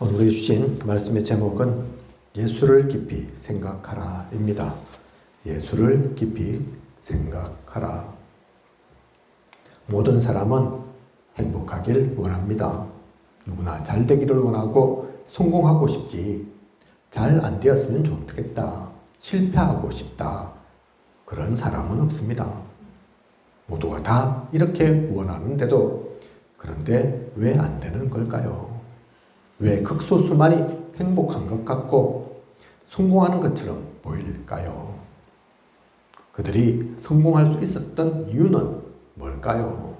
오늘 주신 말씀의 제목은 예수를 깊이 생각하라입니다. 예수를 깊이 생각하라. 모든 사람은 행복하길 원합니다. 누구나 잘 되기를 원하고 성공하고 싶지, 잘 안 되었으면 좋겠다, 실패하고 싶다, 그런 사람은 없습니다. 모두가 다 이렇게 원하는데도 그런데 왜 안 되는 걸까요? 왜 극소수만이 행복한 것 같고 성공하는 것처럼 보일까요? 그들이 성공할 수 있었던 이유는 뭘까요?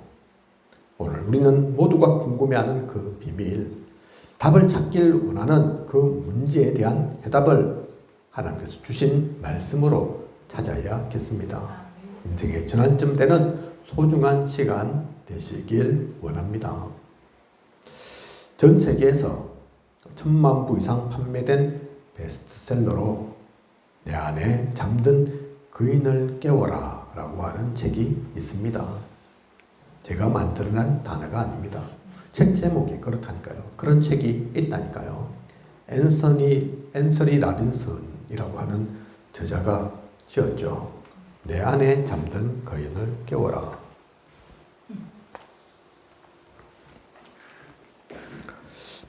오늘 우리는 모두가 궁금해하는 그 비밀, 답을 찾기를 원하는 그 문제에 대한 해답을 하나님께서 주신 말씀으로 찾아야겠습니다. 인생의 전환점 되는 소중한 시간 되시길 원합니다. 전 세계에서 1000만 부 이상 판매된 베스트셀러로 내 안에 잠든 거인을 깨워라 라고 하는 책이 있습니다. 제가 만들어낸 단어가 아닙니다. 책 제목이 그렇다니까요. 그런 책이 있다니까요. 앤서니 라빈슨이라고 하는 저자가 지었죠. 내 안에 잠든 거인을 깨워라.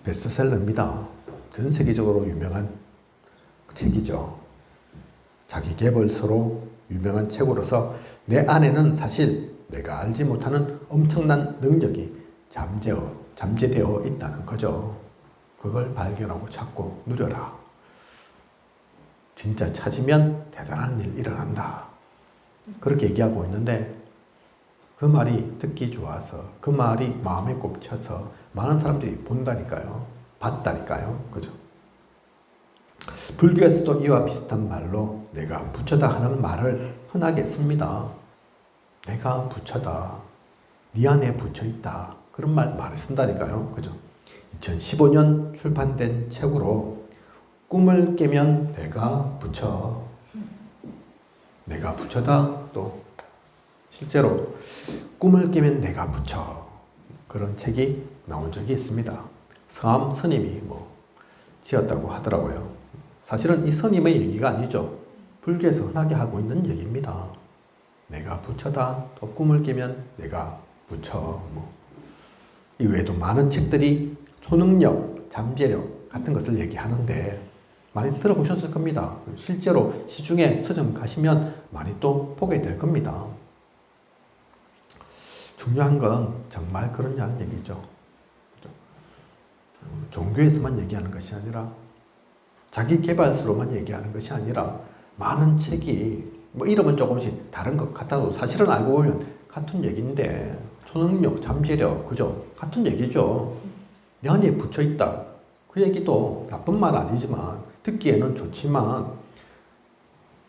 베스트셀러입니다. 전 세계적으로 유명한 책이죠. 자기 개발서로 유명한 책으로서 내 안에는 사실 내가 알지 못하는 엄청난 능력이 잠재되어 있다는 거죠. 그걸 발견하고 찾고 누려라. 진짜 찾으면 대단한 일 일어난다. 그렇게 얘기하고 있는데 그 말이 듣기 좋아서, 그 말이 마음에 꼽혀서 많은 사람들이 본다니까요. 봤다니까요. 그죠? 불교에서도 이와 비슷한 말로 내가 부처다 하는 말을 흔하게 씁니다. 내가 부처다. 네 안에 부처 있다. 그런 말 많이 쓴다니까요. 그죠? 2015년 출판된 책으로 꿈을 깨면 내가 부처. 내가 부처다. 또 실제로 꿈을 깨면 내가 부처. 그런 책이 나온 적이 있습니다. 서암 스님이 지었다고 하더라고요. 사실은 이 스님의 얘기가 아니죠. 불교에서 흔하게 하고 있는 얘기입니다. 내가 부처다. 또 꿈을 깨면 내가 부처. 이 외에도 많은 책들이 초능력, 잠재력 같은 것을 얘기하는데 많이 들어보셨을 겁니다. 실제로 시중에 서점 가시면 많이 또 보게 될 겁니다. 중요한 건 정말 그러냐는 얘기죠. 종교에서만 얘기하는 것이 아니라 자기 개발서로만 얘기하는 것이 아니라 많은 책이 이름은 조금씩 다른 것 같아도 사실은 알고 보면 같은 얘기인데 초능력, 잠재력, 그죠? 같은 얘기죠. 내 안에 붙여 있다. 그 얘기도 나쁜 말 아니지만 듣기에는 좋지만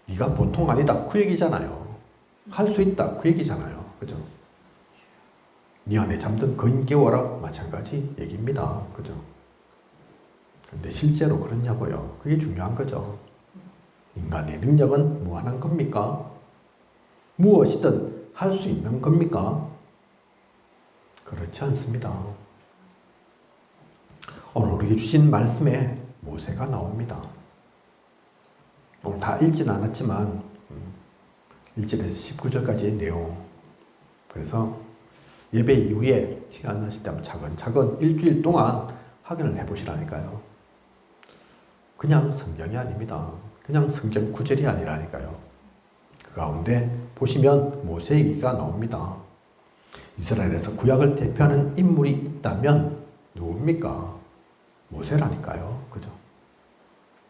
네가 보통 아니다. 그 얘기잖아요. 할 수 있다. 그 얘기잖아요. 그죠? 네 안에 잠든 거인 깨워라. 마찬가지 얘기입니다. 그죠? 근데 실제로 그렇냐고요. 그게 중요한 거죠. 인간의 능력은 무한한 겁니까? 무엇이든 할 수 있는 겁니까? 그렇지 않습니다. 오늘 우리에게 주신 말씀에 모세가 나옵니다. 오늘 다 읽지는 않았지만 1절에서 19절까지의 내용. 그래서 예배 이후에 시간 나실 때 차근차근 일주일 동안 확인을 해보시라니까요. 그냥 성경이 아닙니다. 그냥 성경 구절이 아니라니까요. 그 가운데 보시면 모세 얘기가 나옵니다. 이스라엘에서 구약을 대표하는 인물이 있다면 누굽니까? 모세라니까요. 그죠?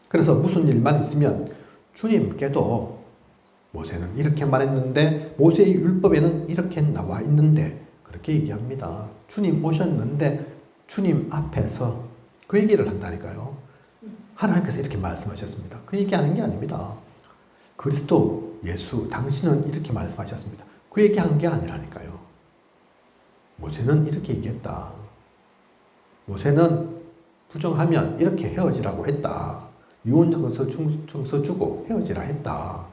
그래서 무슨 일만 있으면 주님께도 모세는 이렇게 말했는데 모세의 율법에는 이렇게 나와 있는데 그렇게 얘기합니다. 주님 오셨는데 주님 앞에서 그 얘기를 한다니까요. 하나님께서 이렇게 말씀하셨습니다. 그 얘기하는 게 아닙니다. 그리스도 예수 당신은 이렇게 말씀하셨습니다. 그 얘기한 게 아니라니까요. 모세는 이렇게 얘기했다. 모세는 부정하면 이렇게 헤어지라고 했다. 유언증서 주고 헤어지라 했다.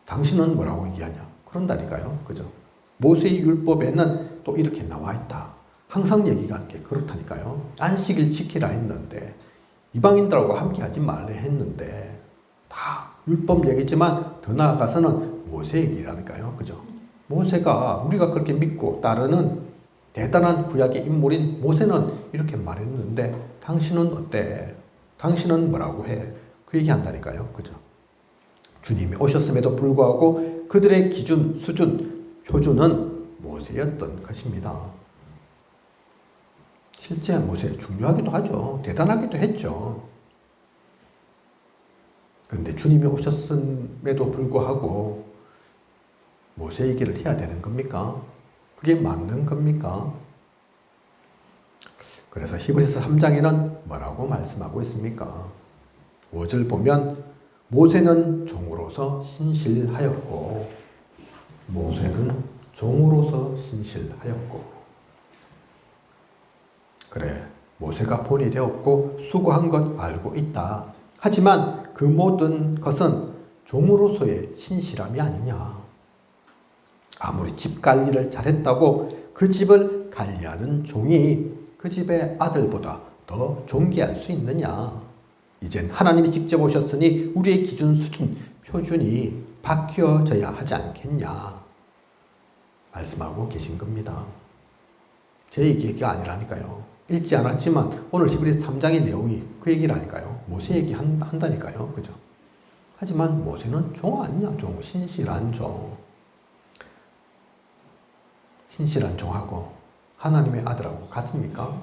당신은 뭐라고 얘기하냐? 그런다니까요. 그죠? 모세의 율법에는 또 이렇게 나와 있다. 항상 얘기하는 게 그렇다니까요. 안식일 지키라 했는데 이방인들하고 함께 하지 말래 했는데 다 율법 얘기지만 더 나아가서는 모세 얘기라니까요. 그죠? 모세가 우리가 그렇게 믿고 따르는 대단한 구약의 인물인 모세는 이렇게 말했는데 당신은 어때? 당신은 뭐라고 해? 그 얘기 한다니까요. 그죠? 주님이 오셨음에도 불구하고 그들의 기준, 수준, 표준은 모세였던 것입니다. 실제 모세 중요하기도 하죠. 대단하기도 했죠. 그런데 주님이 오셨음에도 불구하고 모세 얘기를 해야 되는 겁니까? 그게 맞는 겁니까? 그래서 히브리서 3장에는 뭐라고 말씀하고 있습니까? 5절 보면 모세는 종으로서 신실하였고 모세는 종으로서 신실하였고 그래, 모세가 본이 되었고 수고한 것 알고 있다. 하지만 그 모든 것은 종으로서의 신실함이 아니냐. 아무리 집 관리를 잘했다고 그 집을 관리하는 종이 그 집의 아들보다 더 존귀할 수 있느냐. 이젠 하나님이 직접 오셨으니 우리의 기준, 수준, 표준이 바뀌어져야 하지 않겠냐. 말씀하고 계신 겁니다. 제 얘기가 아니라니까요. 읽지 않았지만 오늘 히브리서 3장의 내용이 그 얘기라니까요. 모세 얘기 한다니까요. 그죠? 하지만 모세는 종 아니냐. 종, 신실한 종. 신실한 종하고 하나님의 아들하고 같습니까?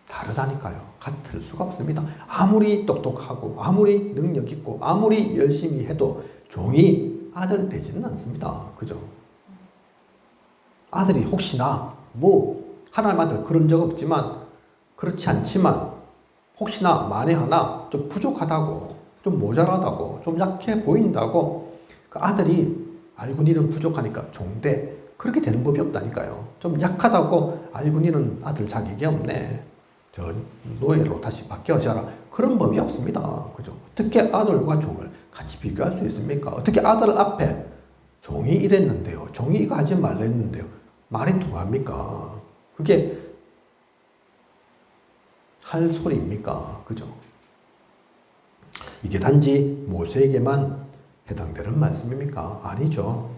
다르다니까요. 같을 수가 없습니다. 아무리 똑똑하고 아무리 능력 있고 아무리 열심히 해도 종이 아들 되지는 않습니다. 그죠? 아들이 혹시나 하나님 아들 그런 적 없지만 그렇지 않지만 혹시나 만에 하나 좀 부족하다고 좀 모자라다고 좀 약해 보인다고 그 아들이 알고 니는 부족하니까 종대 그렇게 되는 법이 없다니까요. 좀 약하다고 알고 니는 아들 자격이 없네. 저 노예로 다시 바뀌어져라. 그런 법이 없습니다. 그죠? 어떻게 아들과 종을 같이 비교할 수 있습니까? 어떻게 아들 앞에 종이 이랬는데요. 종이 이거 하지 말랬는데요. 말이 통합니까? 그게 할 소리입니까? 그죠? 이게 단지 모세에게만 해당되는 말씀입니까? 아니죠.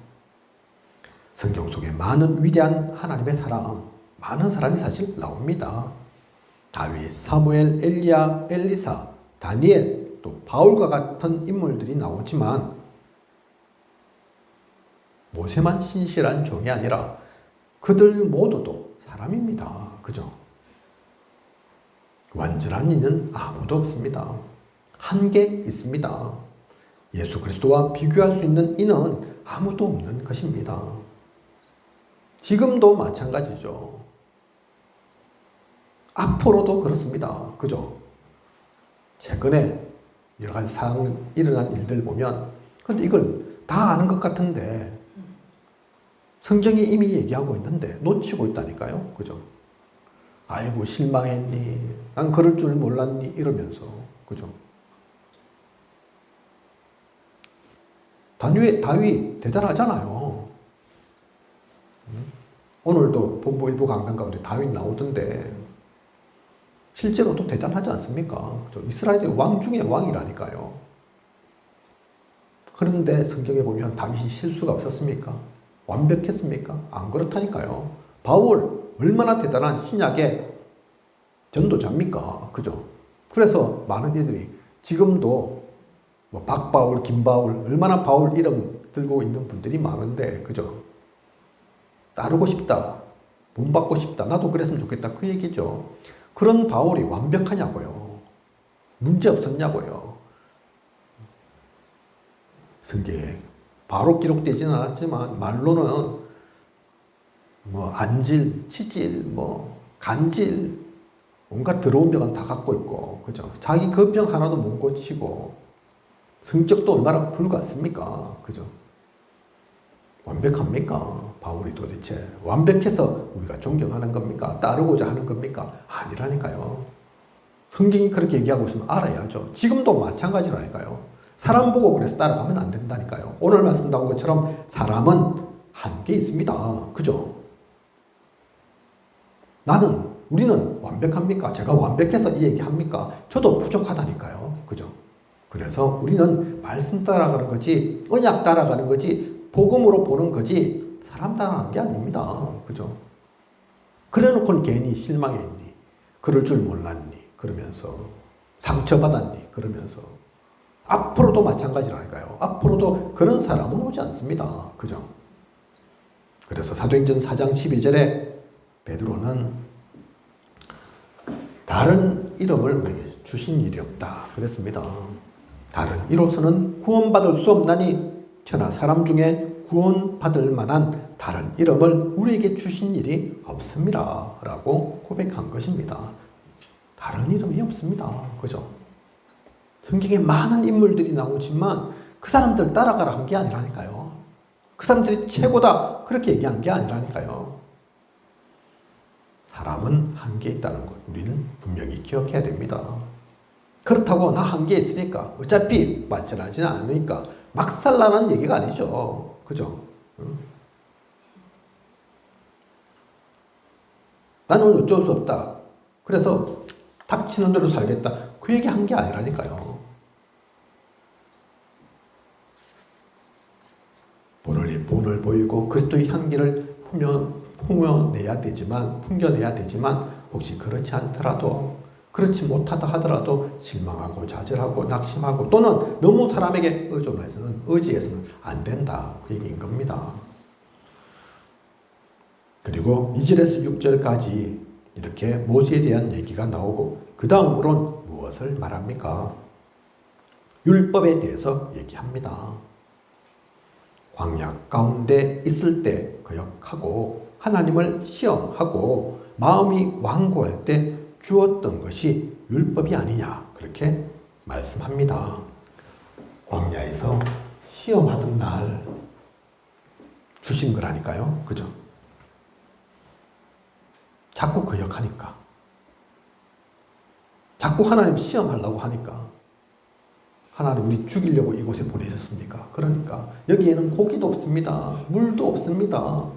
성경 속에 많은 위대한 하나님의 사람, 많은 사람이 사실 나옵니다. 다윗, 사무엘, 엘리야, 엘리사, 다니엘, 또 바울과 같은 인물들이 나오지만 모세만 신실한 종이 아니라 그들 모두도 사람입니다. 그죠? 완전한 이는 아무도 없습니다. 한계 있습니다. 예수 그리스도와 비교할 수 있는 이는 아무도 없는 것입니다. 지금도 마찬가지죠. 앞으로도 그렇습니다. 그죠? 최근에 여러 가지 일어난 일들 보면 근데 이걸 다 아는 것 같은데 성경이 이미 얘기하고 있는데 놓치고 있다니까요. 그죠? 아이고 실망했니? 난 그럴 줄 몰랐니? 이러면서 그죠? 다윗 대단하잖아요. 오늘도 본부 일부 강단 가운데 다윗 나오던데 실제로도 대단하지 않습니까? 그죠? 이스라엘의 왕 중에 왕이라니까요. 그런데 성경에 보면 다윗이 실수가 없었습니까? 완벽했습니까? 안 그렇다니까요. 바울 얼마나 대단한 신약의 전도자입니까? 그죠? 그래서 많은 이들이 지금도 박바울, 김바울, 얼마나 바울 이름 들고 있는 분들이 많은데, 그죠? 따르고 싶다. 본받고 싶다. 나도 그랬으면 좋겠다. 그 얘기죠. 그런 바울이 완벽하냐고요. 문제 없었냐고요. 성경에 바로 기록되지는 않았지만 말로는 안질, 치질, 간질 온갖 더러운 병은 다 갖고 있고 그죠? 자기 그 병 하나도 못 고치고 성격도 얼마나 불같습니까? 그죠? 완벽합니까? 바울이 도대체 완벽해서 우리가 존경하는 겁니까? 따르고자 하는 겁니까? 아니라니까요. 성경이 그렇게 얘기하고 있으면 알아야죠. 지금도 마찬가지라니까요. 사람 보고 그래서 따라가면 안 된다니까요. 오늘 말씀 나온 것처럼 사람은 한계 있습니다. 그죠? 나는 우리는 완벽합니까? 제가 완벽해서 이 얘기 합니까? 저도 부족하다니까요. 그죠? 그래서 우리는 말씀 따라가는 거지, 언약 따라가는 거지, 복음으로 보는 거지, 사람 따라가는 게 아닙니다. 그죠? 그래 놓고는 괜히 실망했니? 그럴 줄 몰랐니? 그러면서 상처받았니? 그러면서 앞으로도 마찬가지라니까요. 앞으로도 그런 사람은 오지 않습니다. 그죠? 그래서 사도행전 4장 12절에 베드로는 다른 이름을 우리에게 주신 일이 없다 그랬습니다. 다른 이로서는 구원받을 수 없나니 천하 사람 중에 구원받을 만한 다른 이름을 우리에게 주신 일이 없습니다 라고 고백한 것입니다. 다른 이름이 없습니다. 그죠? 성경에 많은 인물들이 나오지만 그 사람들 따라가라 한 게 아니라니까요. 그 사람들이 최고다 그렇게 얘기한 게 아니라니까요. 사람은 한계 있다는 것 우리는 분명히 기억해야 됩니다. 그렇다고 나 한계 있으니까 어차피 완전하지는 않으니까 막 살라는 얘기가 아니죠. 그죠? 나는 어쩔 수 없다. 그래서 닥치는 대로 살겠다. 그 얘기 한 게 아니라니까요. 본을 보이고 그리스도의 향기를 풍겨내야 되지만 혹시 그렇지 않더라도 그렇지 못하다 하더라도 실망하고 좌절하고 낙심하고 또는 너무 사람에게 의지해서는 안 된다. 그 얘기인 겁니다. 그리고 2절에서 6절까지 이렇게 모세에 대한 얘기가 나오고 그 다음으로는 무엇을 말합니까? 율법에 대해서 얘기합니다. 광야 가운데 있을 때 거역하고 하나님을 시험하고 마음이 완고할 때 주었던 것이 율법이 아니냐 그렇게 말씀합니다. 광야에서 시험하던 날 주신 거라니까요. 그죠? 자꾸 거역하니까 자꾸 하나님 시험하려고 하니까 하나님 우리 죽이려고 이곳에 보내셨습니까? 그러니까 여기에는 고기도 없습니다. 물도 없습니다.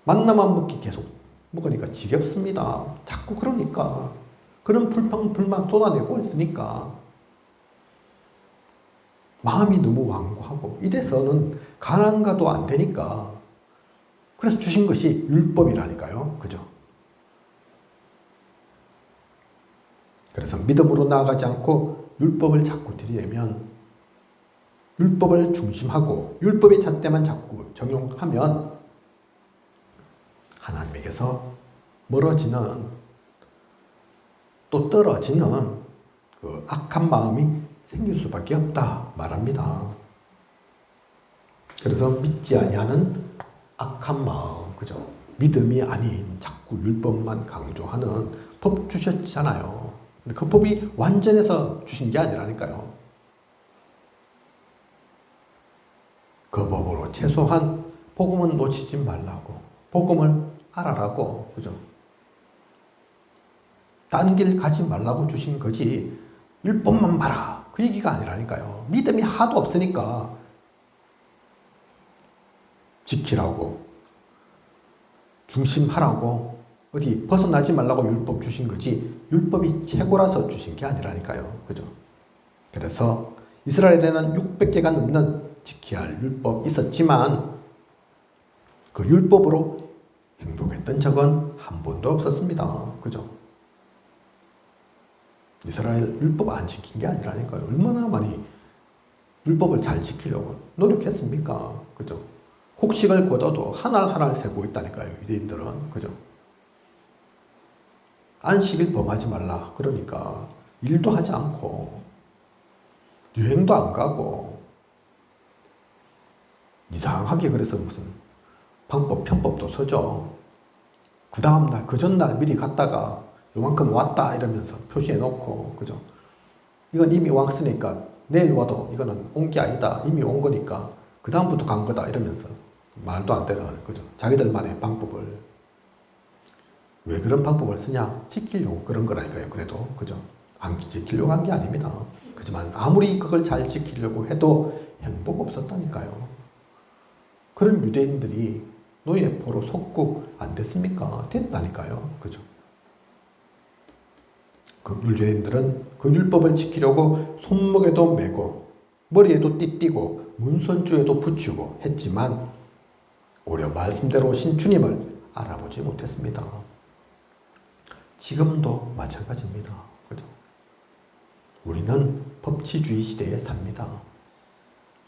만나만 먹기 계속 먹으니까 지겹습니다. 자꾸 그러니까 그런 불만 쏟아내고 있으니까 마음이 너무 완고하고 이래서는 가난가도 안 되니까 그래서 주신 것이 율법이라니까요. 그죠? 그래서 믿음으로 나아가지 않고 율법을 자꾸 들이대면 율법을 중심하고 율법의 잣대만 자꾸 적용하면 하나님에게서 멀어지는 또 떨어지는 그 악한 마음이 생길 수밖에 없다 말합니다. 그래서 믿지 아니하는 악한 마음, 그죠? 믿음이 아닌 자꾸 율법만 강조하는 법 주셨잖아요. 그 법이 완전해서 주신 게 아니라니까요. 그 법으로 최소한 복음은 놓치지 말라고, 복음을 알아라고, 그죠? 딴 길 가지 말라고 주신 거지 율법만 봐라 그 얘기가 아니라니까요. 믿음이 하도 없으니까 지키라고 중심하라고 어디 벗어나지 말라고 율법 주신 거지 율법이 최고라서 주신 게 아니라니까요. 그죠? 그래서 이스라엘에는 600개가 넘는 지켜야 할 율법이 있었지만 그 율법으로 행동했던 적은 한 번도 없었습니다. 그죠? 이스라엘 율법 안 지킨 게 아니라니까요. 얼마나 많이 율법을 잘 지키려고 노력했습니까? 그죠? 곡식을 걷어도 하나하나 세고 있다니까요. 유대인들은. 그죠? 안식일 범하지 말라. 그러니까 일도 하지 않고 여행도 안 가고 이상하게 그래서 무슨 방법, 편법도 서죠. 그 다음날, 그 전날 미리 갔다가 요만큼 왔다 이러면서 표시해 놓고, 그죠? 이건 이미 왔으니까 내일 와도 이거는 온 게 아니다. 이미 온 거니까 그 다음부터 간 거다 이러면서 말도 안 되는, 그죠? 자기들만의 방법을. 왜 그런 방법을 쓰냐? 지키려고 그런 거라니까요. 그래도, 그죠? 안 지키려고 한 게 아닙니다. 그렇지만 아무리 그걸 잘 지키려고 해도 행복 없었다니까요. 그런 유대인들이 노예포로 속국 안 됐습니까? 됐다니까요. 그죠? 그 유대인들은 그 율법을 지키려고 손목에도 메고 머리에도 띠띠고 문선주에도 붙이고 했지만 오히려 말씀대로 오신 주님을 알아보지 못했습니다. 지금도 마찬가지입니다. 그죠? 우리는 법치주의 시대에 삽니다.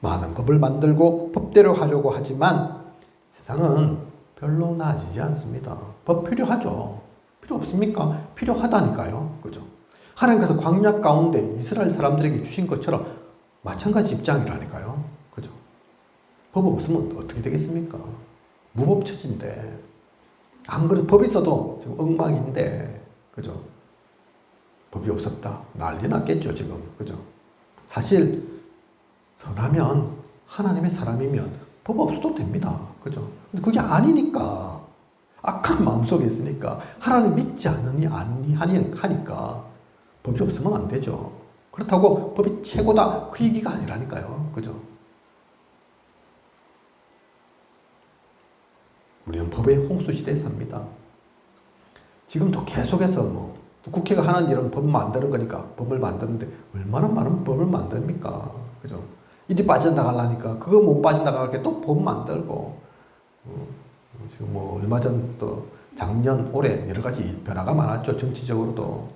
많은 법을 만들고 법대로 하려고 하지만 세상은 별로 나아지지 않습니다. 법 필요하죠. 필요 없습니까? 필요하다니까요. 그죠? 하나님께서 광야 가운데 이스라엘 사람들에게 주신 것처럼 마찬가지 입장이라니까요. 그죠? 법 없으면 어떻게 되겠습니까? 무법처지인데. 안 그래도 법이 있어도 지금 엉망인데. 그죠? 법이 없었다. 난리 났겠죠, 지금. 그죠? 사실 선하면 하나님의 사람이면 법 없어도 됩니다. 그죠? 근데 그게 아니니까. 악한 마음속에 있으니까 하나님 믿지 않으니 하니까 법이 없으면 안 되죠. 그렇다고 법이 최고다 그 얘기가 아니라니까요. 그죠? 우리는 법의 홍수시대에 삽니다. 지금도 계속해서 국회가 하는 일은 법 만드는 거니까 법을 만드는데 얼마나 많은 법을 만듭니까? 그죠? 이리 빠져나가려니까 그거 못 빠져나가게 또 법 만들고 지금 얼마 전 또 작년 올해 여러 가지 변화가 많았죠. 정치적으로도.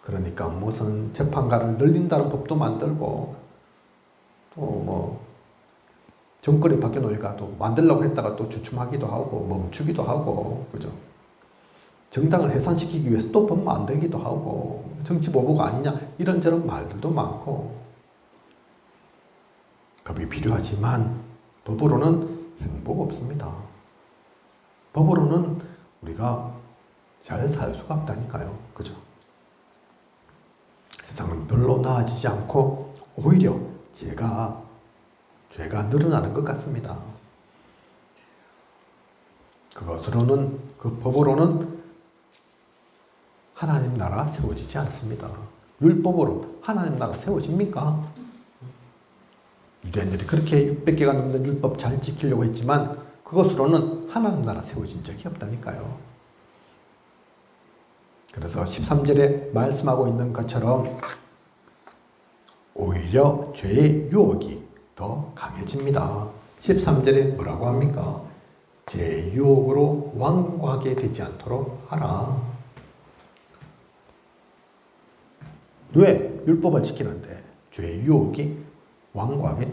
그러니까 무슨 재판관을 늘린다는 법도 만들고 또 정권이 바뀌어 놓으니까 또 만들려고 했다가 또 주춤하기도 하고 멈추기도 하고 그죠? 정당을 해산시키기 위해서 또 법 만들기도 하고 정치 보복가 아니냐 이런저런 말들도 많고 법이 필요하지만 법으로는 행복 없습니다. 법으로는 우리가 잘 살 수가 없다니까요. 그죠? 세상은 별로 나아지지 않고 오히려 죄가 늘어나는 것 같습니다. 그 법으로는 하나님 나라 세워지지 않습니다. 율법으로 하나님 나라 세워집니까? 유대인들이 그렇게 600개가 넘는 율법 잘 지키려고 했지만 그것으로는 하나님 나라 세워진 적이 없다니까요. 그래서 13절에 말씀하고 있는 것처럼 오히려 죄의 유혹이 더 강해집니다. 13절에 뭐라고 합니까? 죄의 유혹으로 완고하게 되지 않도록 하라. 왜? 율법을 지키는데 죄의 유혹이 완고하게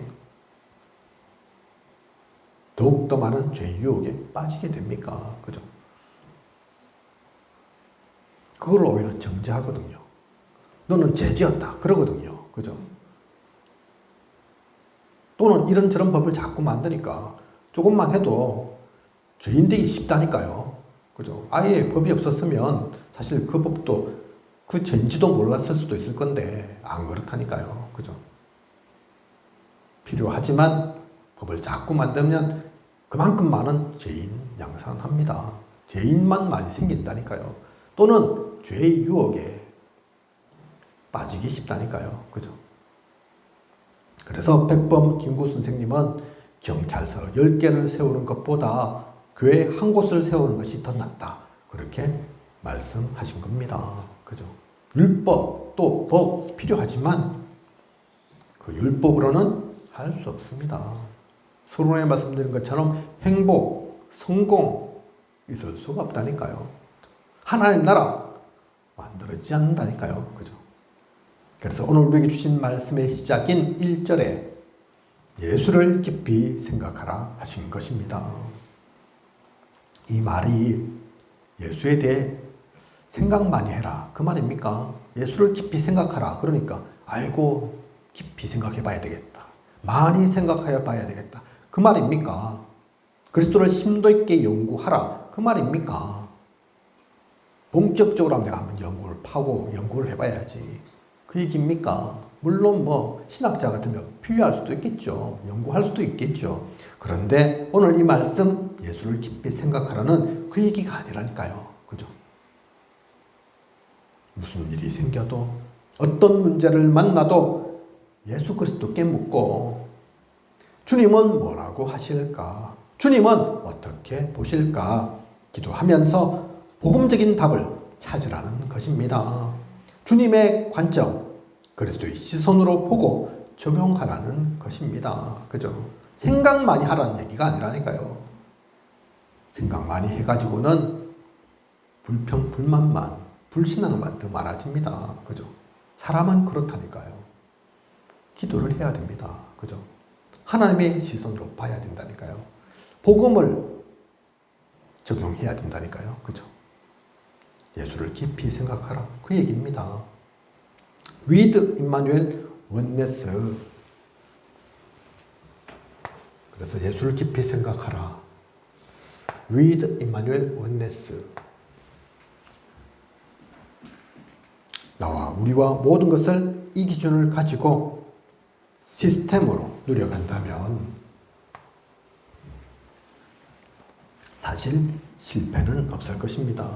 더욱더 많은 죄의 유혹에 빠지게 됩니까? 그죠? 그걸 오히려 정죄하거든요. 너는 죄지었다. 그러거든요. 그죠? 또는 이런저런 법을 자꾸 만드니까 조금만 해도 죄인 되기 쉽다니까요. 그죠? 아예 법이 없었으면 사실 그 법도 그 죄인지도 몰랐을 수도 있을 건데 안 그렇다니까요. 그죠? 필요하지만 법을 자꾸 만들면 그만큼 많은 죄인 양산합니다. 죄인만 많이 생긴다니까요. 또는 죄의 유혹에 빠지기 쉽다니까요. 그죠? 그래서 백범 김구 선생님은 경찰서 10개를 세우는 것보다 교회 한 곳을 세우는 것이 더 낫다. 그렇게 말씀하신 겁니다. 그죠? 율법 또 법 필요하지만 그 율법으로는 할 수 없습니다. 서론에 말씀드린 것처럼 행복, 성공 있을 수가 없다니까요. 하나님 나라 만들어지지 않는다니까요. 그죠? 그래서 오늘 우리에게 주신 말씀의 시작인 1절에 예수를 깊이 생각하라 하신 것입니다. 이 말이 예수에 대해 생각 많이 해라 그 말입니까? 예수를 깊이 생각하라 그러니까 아이고 깊이 생각해 봐야 되겠다. 많이 생각해 봐야 되겠다. 그 말입니까? 그리스도를 심도 있게 연구하라 그 말입니까? 본격적으로 내가 한번 연구를 해봐야지. 그 얘기입니까? 물론 신학자 같으면 필요할 수도 있겠죠. 연구할 수도 있겠죠. 그런데 오늘 이 말씀 예수를 깊이 생각하라는 그 얘기가 아니라니까요. 그죠? 무슨 일이 생겨도 어떤 문제를 만나도 예수 그리스도께 묻고 주님은 뭐라고 하실까? 주님은 어떻게 보실까? 기도하면서 복음적인 답을 찾으라는 것입니다. 주님의 관점, 그리스도의 시선으로 보고 적용하라는 것입니다. 그죠? 생각 많이 하라는 얘기가 아니라니까요. 생각 많이 해가지고는 불평, 불만만, 불신앙만 더 많아집니다. 그죠? 사람은 그렇다니까요. 기도를 해야 됩니다. 그죠? 하나님의 시선으로 봐야 된다니까요. 복음을 적용해야 된다니까요. 그죠? 예수를 깊이 생각하라. 그 얘기입니다. With Emmanuel Oneness. 그래서 예수를 깊이 생각하라. With Emmanuel Oneness. 나와 우리와 모든 것을 이 기준을 가지고 시스템으로 누려간다면 사실 실패는 없을 것입니다.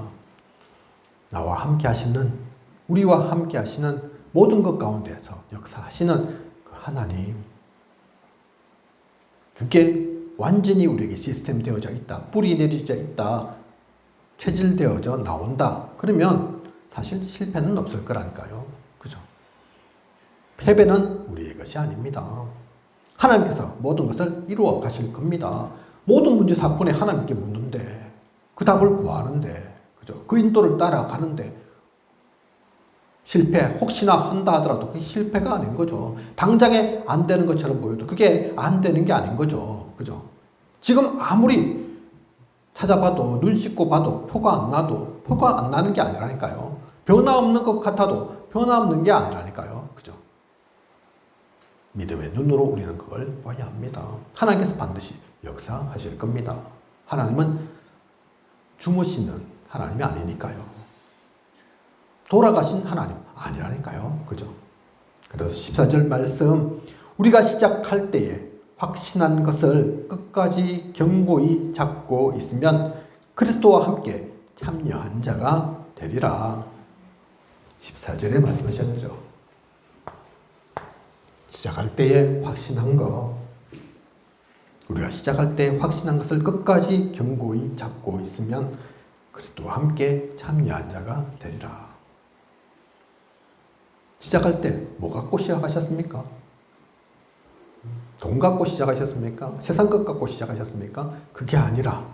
나와 함께 하시는, 우리와 함께 하시는 모든 것 가운데서 역사하시는 그 하나님, 그게 완전히 우리에게 시스템 되어져 있다, 뿌리 내려져 있다, 체질되어져 나온다. 그러면 사실 실패는 없을 거라니까요. 그죠? 패배는 우리의 것이 아닙니다. 하나님께서 모든 것을 이루어 가실 겁니다. 모든 문제 사건에 하나님께 묻는데, 그 답을 구하는데, 그죠? 그 인도를 따라가는데, 실패, 혹시나 한다 하더라도 그게 실패가 아닌 거죠. 당장에 안 되는 것처럼 보여도 그게 안 되는 게 아닌 거죠. 그죠? 지금 아무리 찾아봐도, 눈 씻고 봐도 표가 안 나도 표가 안 나는 게 아니라니까요. 변화 없는 것 같아도 변화 없는 게 아니라니까요. 그죠? 믿음의 눈으로 우리는 그걸 봐야 합니다. 하나님께서 반드시 역사하실 겁니다. 하나님은 주무시는 하나님이 아니니까요. 돌아가신 하나님 아니라니까요. 그죠? 그래서 14절 말씀, 우리가 시작할 때에 확신한 것을 끝까지 견고히 잡고 있으면 그리스도와 함께 참여한 자가 되리라. 14절에 말씀하셨죠. 시작할 때에 확신한 것, 우리가 시작할 때 확신한 것을 끝까지 견고히 잡고 있으면 그리스도와 함께 참여한 자가 되리라. 시작할 때 뭐 갖고 시작하셨습니까? 돈 갖고 시작하셨습니까? 세상 것 갖고 시작하셨습니까? 그게 아니라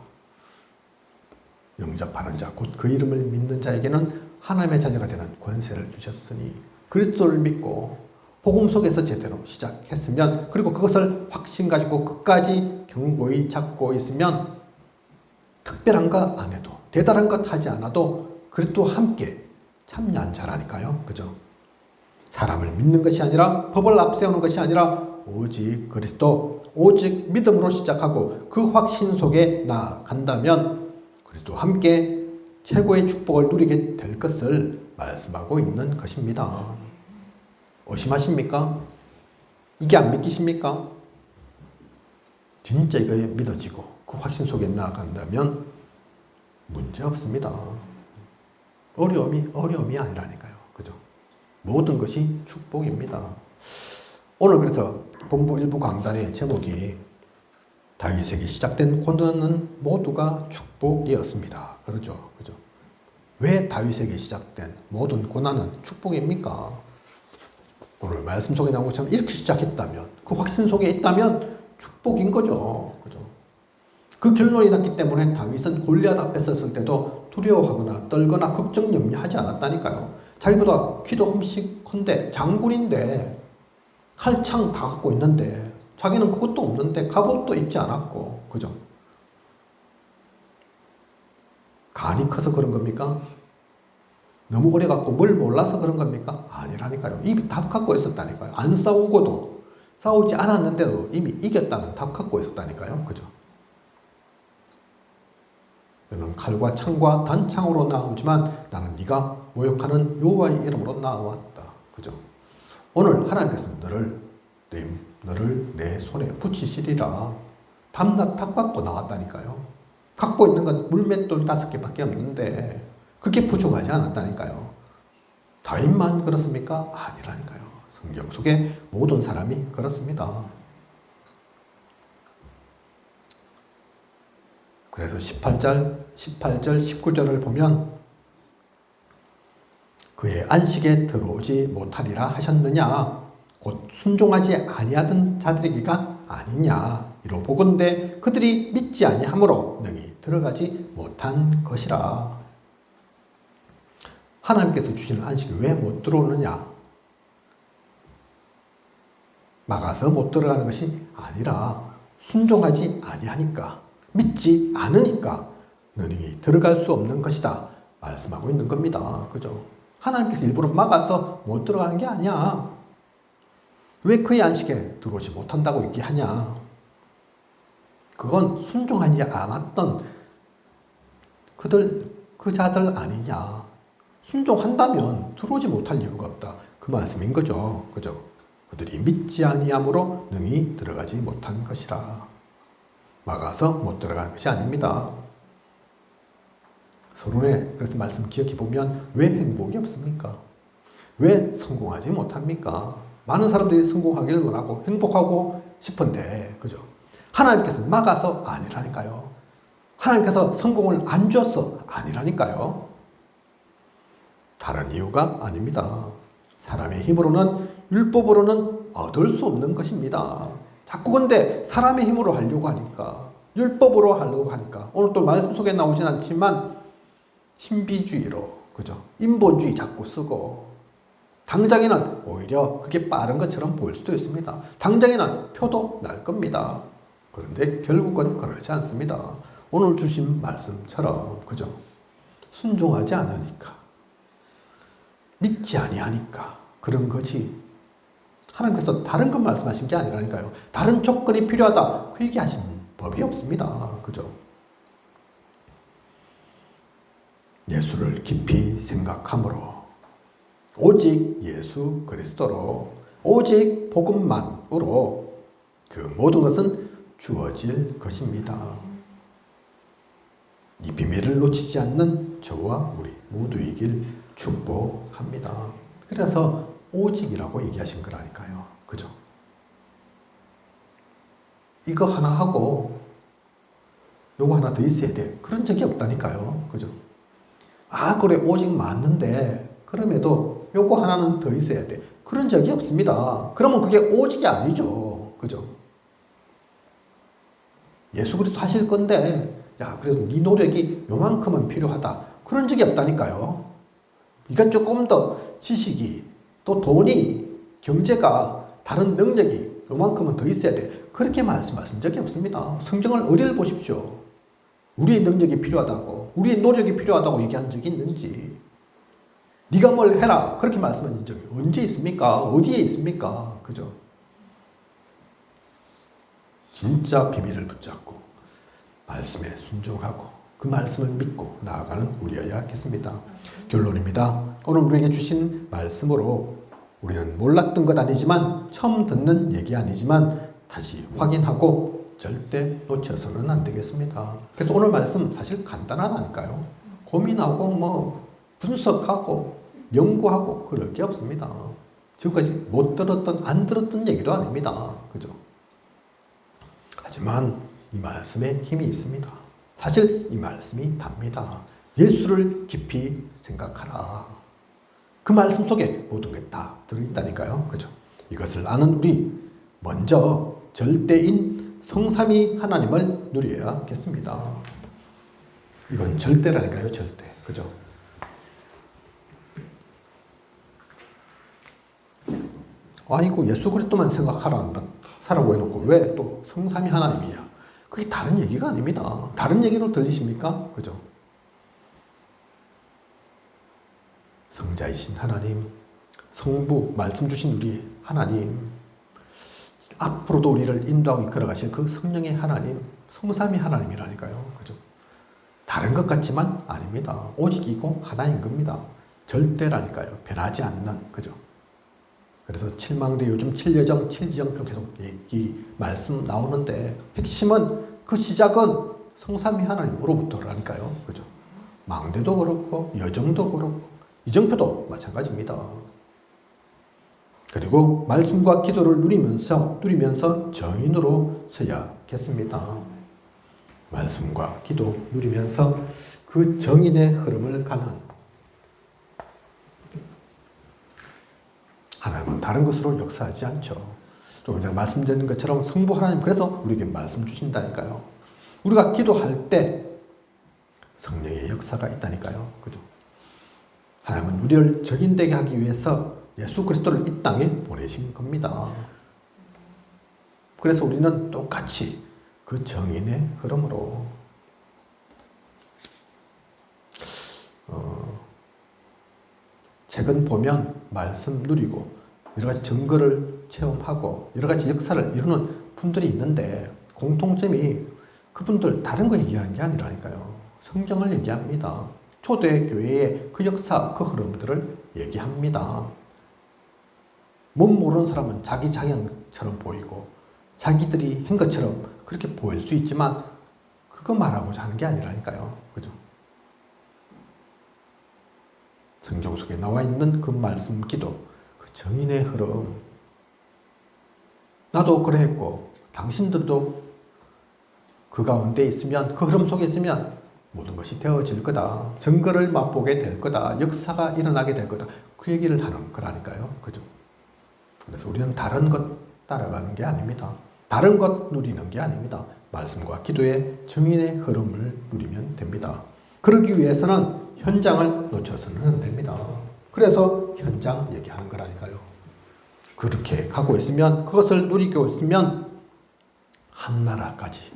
영접하는 자, 곧 그 이름을 믿는 자에게는 하나님의 자녀가 되는 권세를 주셨으니 그리스도를 믿고 복음 속에서 제대로 시작했으면, 그리고 그것을 확신 가지고 끝까지 견고히 잡고 있으면 특별한 것 안 해도, 대단한 것 하지 않아도 그리스도와 함께 참여한 자라니까요. 그죠? 사람을 믿는 것이 아니라, 법을 앞세우는 것이 아니라 오직 그리스도, 오직 믿음으로 시작하고 그 확신 속에 나아간다면 그리스도와 함께 최고의 축복을 누리게 될 것을 말씀하고 있는 것입니다. 의심하십니까? 이게 안 믿기십니까? 진짜 이거 믿어지고 그 확신 속에 나아간다면 문제 없습니다. 어려움이 아니라니까요. 그죠? 모든 것이 축복입니다. 오늘 그래서 본부 일부 강단의 제목이 다윗에게 시작된 고난은 모두가 축복이었습니다. 그렇죠? 그죠? 왜 다윗에게 시작된 모든 고난은 축복입니까? 오늘 말씀 속에 나온 것처럼 이렇게 시작했다면, 그 확신 속에 있다면 축복인 거죠. 그죠? 그 결론이 났기 때문에 다윗은 골리앗 앞에 섰을 때도 두려워하거나 떨거나 걱정 염려하지 않았다니까요. 자기보다 키도 흠씩 큰데, 장군인데, 칼창 다 갖고 있는데, 자기는 그것도 없는데 갑옷도 입지 않았고, 그죠? 간이 커서 그런 겁니까? 너무 오래 갖고 뭘 몰라서 그런 겁니까? 아니라니까요. 이미 답 갖고 있었다니까요. 안 싸우고도, 싸우지 않았는데도 이미 이겼다는 답 갖고 있었다니까요. 그죠? 너는 칼과 창과 단창으로 나오지만 나는 네가 모욕하는 여호와의 이름으로 나왔다. 그죠? 오늘 하나님께서 너를 내 손에 붙이시리라. 답 받고 나왔다니까요. 갖고 있는 건 물맷돌 5개밖에 없는데 그게 부족하지 않았다니까요. 다윗만 그렇습니까? 아니라니까요. 성경 속에 모든 사람이 그렇습니다. 그래서 18절, 19절을 보면 그의 안식에 들어오지 못하리라 하셨느냐? 곧 순종하지 아니하던 자들에게가 아니냐? 이로 보건대 그들이 믿지 아니하므로 능히 들어가지 못한 것이라. 하나님께서 주시는 안식이 왜 못 들어오느냐? 막아서 못 들어가는 것이 아니라 순종하지 아니하니까, 믿지 않으니까 능히 들어갈 수 없는 것이다 말씀하고 있는 겁니다. 그죠? 하나님께서 일부러 막아서 못 들어가는 게 아니야. 왜 그의 안식에 들어오지 못한다고 얘기하냐? 그건 순종하지 않았던 그 자들 아니냐? 순종한다면 들어오지 못할 이유가 없다. 그 말씀인 거죠. 그죠? 그들이 믿지 아니함으로 능히 들어가지 못한 것이라. 막아서 못 들어가는 것이 아닙니다. 서론에 그래서 말씀 기억해 보면 왜 행복이 없습니까? 왜 성공하지 못합니까? 많은 사람들이 성공하기를 원하고 행복하고 싶은데, 그죠? 하나님께서 막아서 아니라니까요. 하나님께서 성공을 안 줘서 아니라니까요. 다른 이유가 아닙니다. 사람의 힘으로는, 율법으로는 얻을 수 없는 것입니다. 자꾸 근데 사람의 힘으로 하려고 하니까, 율법으로 하려고 하니까, 오늘 또 말씀 속에 나오진 않지만 신비주의로, 그죠? 인본주의 자꾸 쓰고, 당장에는 오히려 그게 빠른 것처럼 보일 수도 있습니다. 당장에는 표도 날 겁니다. 그런데 결국은 그러지 않습니다. 오늘 주신 말씀처럼, 그죠? 순종하지 않으니까, 믿지 아니하니까 그런 거지. 하나님께서 다른 것 말씀하신 게 아니라니까요. 다른 조건이 필요하다 그 얘기하신 법이 없습니다. 그죠? 예수를 깊이 생각함으로, 오직 예수 그리스도로, 오직 복음만으로 그 모든 것은 주어질 것입니다. 이 비밀을 놓치지 않는 저와 우리 모두이길 축복합니다. 그래서 오직이라고 얘기하신 거라니까요. 그죠? 이거 하나 하고 요거 하나 더 있어야 돼. 그런 적이 없다니까요. 그죠? 아, 그래, 오직 맞는데 그럼에도 요거 하나는 더 있어야 돼. 그런 적이 없습니다. 그러면 그게 오직이 아니죠. 그죠? 예수 그리스도 하실 건데, 야, 그래도 네 노력이 요만큼은 필요하다. 그런 적이 없다니까요. 네가 조금 더 지식이, 또 돈이, 경제가, 다른 능력이 요만큼은 더 있어야 돼. 그렇게 말씀하신 적이 없습니다. 성경을 어디를 보십시오. 우리의 능력이 필요하다고, 우리의 노력이 필요하다고 얘기한 적이 있는지, 네가 뭘 해라 그렇게 말씀하신 적이 언제 있습니까? 어디에 있습니까? 그죠? 진짜 비밀을 붙잡고 말씀에 순종하고 그 말씀을 믿고 나아가는 우리여야 겠습니다. 결론입니다. 오늘 우리에게 주신 말씀으로 우리는 몰랐던 것 아니지만, 처음 듣는 얘기 아니지만 다시 확인하고 절대 놓쳐서는 안 되겠습니다. 그래서 오늘 말씀 사실 간단하다니까요. 고민하고 뭐 분석하고 연구하고 그럴 게 없습니다. 지금까지 못 들었던, 안 들었던 얘기도 아닙니다. 그죠? 하지만 이 말씀에 힘이 있습니다. 사실 이 말씀이 답니다. 예수를 깊이 생각하라. 그 말씀 속에 모든 게 다 들어있다니까요. 그죠? 이것을 아는 우리, 먼저 절대인 성삼위 하나님을 누려야겠습니다. 이건 절대라니까요. 절대. 그죠? 아이고, 예수 그리스도만 생각하라고 해놓고 왜 또 성삼위 하나님이냐? 그게 다른 얘기가 아닙니다. 다른 얘기로 들리십니까? 그죠? 성자이신 하나님, 성부, 말씀 주신 우리 하나님, 앞으로도 우리를 인도하고 이끌어가실 그 성령의 하나님, 성삼위 하나님이라니까요. 그죠? 다른 것 같지만 아닙니다. 오직이고 하나인 겁니다. 절대라니까요. 변하지 않는, 그죠? 그래서 칠망대 요즘 칠여정, 칠지정표 계속 얘기, 말씀 나오는데 핵심은, 그 시작은 성삼위 하나님으로부터라니까요. 그죠? 망대도 그렇고 여정도 그렇고 이정표도 마찬가지입니다. 그리고 말씀과 기도를 누리면서 정인으로 서야겠습니다. 말씀과 기도 누리면서 그 정인의 흐름을 가는 하나님은 다른 것으로 역사하지 않죠. 좀 전에 말씀드린 것처럼 성부 하나님, 그래서 우리에게 말씀 주신다니까요. 우리가 기도할 때 성령의 역사가 있다니까요. 그죠? 하나님은 우리를 적인되게 하기 위해서 예수 그리스도를 이 땅에 보내신 겁니다. 그래서 우리는 똑같이 그 정인의 흐름으로 책은 보면 말씀 누리고 여러 가지 증거를 체험하고 여러 가지 역사를 이루는 분들이 있는데 공통점이 그분들 다른 거 얘기하는 게 아니라니까요. 성경을 얘기합니다. 초대 교회의 그 역사, 그 흐름들을 얘기합니다. 못 모르는 사람은 자기 자연처럼 보이고 자기들이 한 것처럼 그렇게 보일 수 있지만 그거 말하고자 하는 게 아니라니까요. 그죠? 성경 속에 나와 있는 그 말씀 기도, 그 정인의 흐름. 나도 그래 했고 당신들도 그 가운데 있으면, 그 흐름 속에 있으면 모든 것이 되어질 거다. 증거를 맛보게 될 거다. 역사가 일어나게 될 거다. 그 얘기를 하는 거라니까요. 그죠? 그래서 우리는 다른 것 따라가는 게 아닙니다. 다른 것 누리는 게 아닙니다. 말씀과 기도의 정인의 흐름을 누리면 됩니다. 그러기 위해서는 현장을 놓쳐서는 안 됩니다. 그래서 현장 얘기하는 거라니까요. 그렇게 가고 있으면, 그것을 누리고 있으면 한 나라까지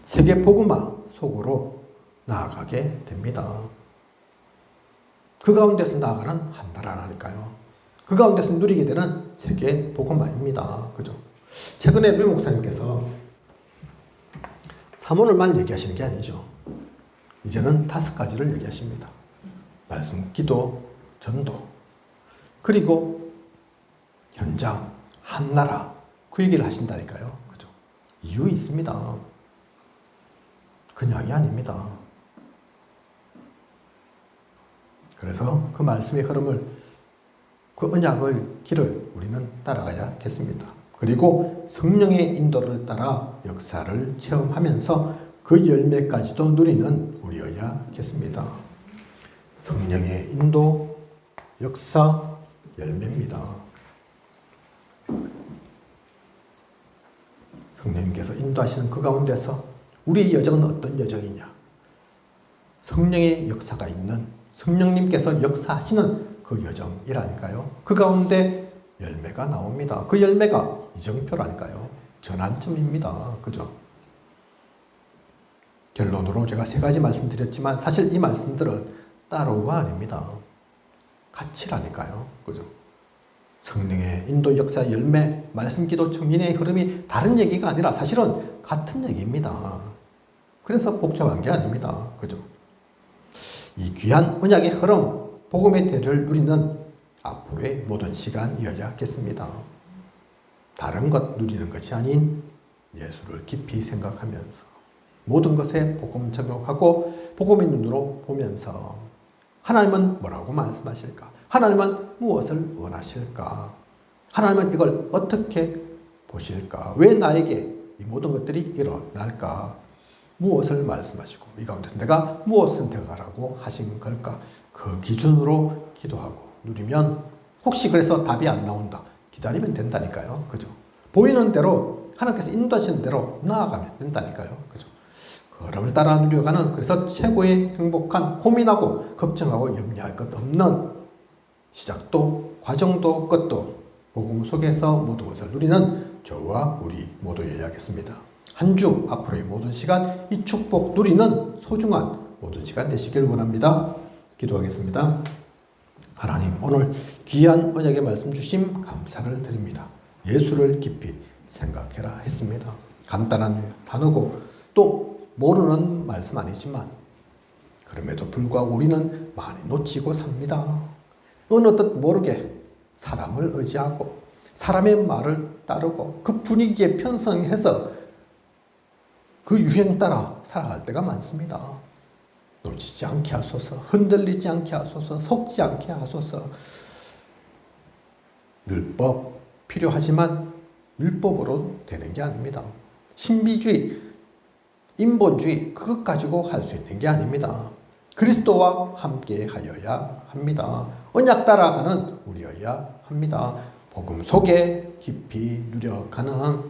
세계 복음화 속으로 나아가게 됩니다. 그 가운데서 나아가는 한 나라라니까요. 그 가운데서 누리게 되는 세계 복음화입니다. 그죠? 최근에 류 목사님께서 사모를만 얘기하시는 게 아니죠. 이제는 5가지를 얘기하십니다. 말씀, 기도, 전도, 그리고 현장, 한 나라, 그 얘기를 하신다니까요. 그죠? 이유 있습니다. 그냥이 아닙니다. 그래서 그 말씀의 흐름을, 그 언약의 길을 우리는 따라가야겠습니다. 그리고 성령의 인도를 따라 역사를 체험하면서 그 열매까지도 누리는 우리여야겠습니다. 성령의 인도, 역사, 열매입니다. 성령님께서 인도하시는 그 가운데서 우리의 여정은 어떤 여정이냐? 성령의 역사가 있는, 성령님께서 역사하시는 그 여정이라니까요. 그 가운데 열매가 나옵니다. 그 열매가 이정표라니까요. 전환점입니다. 그죠? 결론으로 제가 3가지 말씀드렸지만 사실 이 말씀들은 따로가 아닙니다. 같이라니까요. 그죠? 성령의 인도, 역사, 열매, 말씀, 기도, 정인의 흐름이 다른 얘기가 아니라 사실은 같은 얘기입니다. 그래서 복잡한 게 아닙니다. 그죠? 이 귀한 언약의 흐름, 복음의 대를 누리는 앞으로의 모든 시간이어야겠습니다. 다른 것 누리는 것이 아닌 예수를 깊이 생각하면서 모든 것에 복음 적용하고 복음의 눈으로 보면서 하나님은 뭐라고 말씀하실까? 하나님은 무엇을 원하실까? 하나님은 이걸 어떻게 보실까? 왜 나에게 이 모든 것들이 일어날까? 무엇을 말씀하시고 이 가운데서 내가 무엇을 선택하라고 하신 걸까? 그 기준으로 기도하고 누리면, 혹시 그래서 답이 안 나온다, 기다리면 된다니까요. 그죠? 보이는 대로, 하나님께서 인도하시는 대로 나아가면 된다니까요. 그죠? 그 흐름을 따라 누려가는, 그래서 최고의 행복한, 고민하고 걱정하고 염려할 것 없는 시작도 과정도 끝도 복음 속에서 모든 것을 누리는 저와 우리 모두여야겠습니다. 한 주 앞으로의 모든 시간 이 축복 누리는 소중한 모든 시간 되시길 원합니다. 기도하겠습니다. 하나님, 오늘 귀한 언약의 말씀 주심 감사를 드립니다. 예수를 깊이 생각해라 했습니다. 간단한 단어고 또 모르는 말씀 아니지만 그럼에도 불구하고 우리는 많이 놓치고 삽니다. 어느 뜻 모르게 사람을 의지하고 사람의 말을 따르고 그 분위기에 편성해서 그 유행 따라 살아갈 때가 많습니다. 놓치지 않게 하소서, 흔들리지 않게 하소서, 속지 않게 하소서. 율법 필요하지만 율법으로 되는 게 아닙니다. 신비주의, 인본주의, 그것 가지고 할 수 있는 게 아닙니다. 그리스도와 함께 하여야 합니다. 언약 따라가는 우리여야 합니다. 복음 속에 깊이 누려가는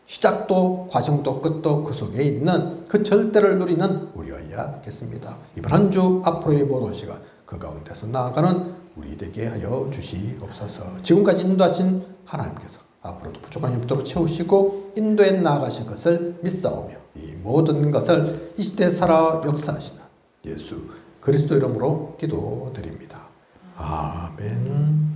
시작도 과정도 끝도 그 속에 있는 그 절대를 누리는 우리여야겠습니다. 이번 한 주 앞으로의 모든 시간 그 가운데서 나아가는 우리 되게 하여 주시옵소서. 지금까지 인도하신 하나님께서 앞으로도 부족함이 없도록 채우시고 인도에 나아가실 것을 믿사오며 이 모든 것을 이 시대에 살아 역사하시는 예수 그리스도 이름으로 기도드립니다. 아멘.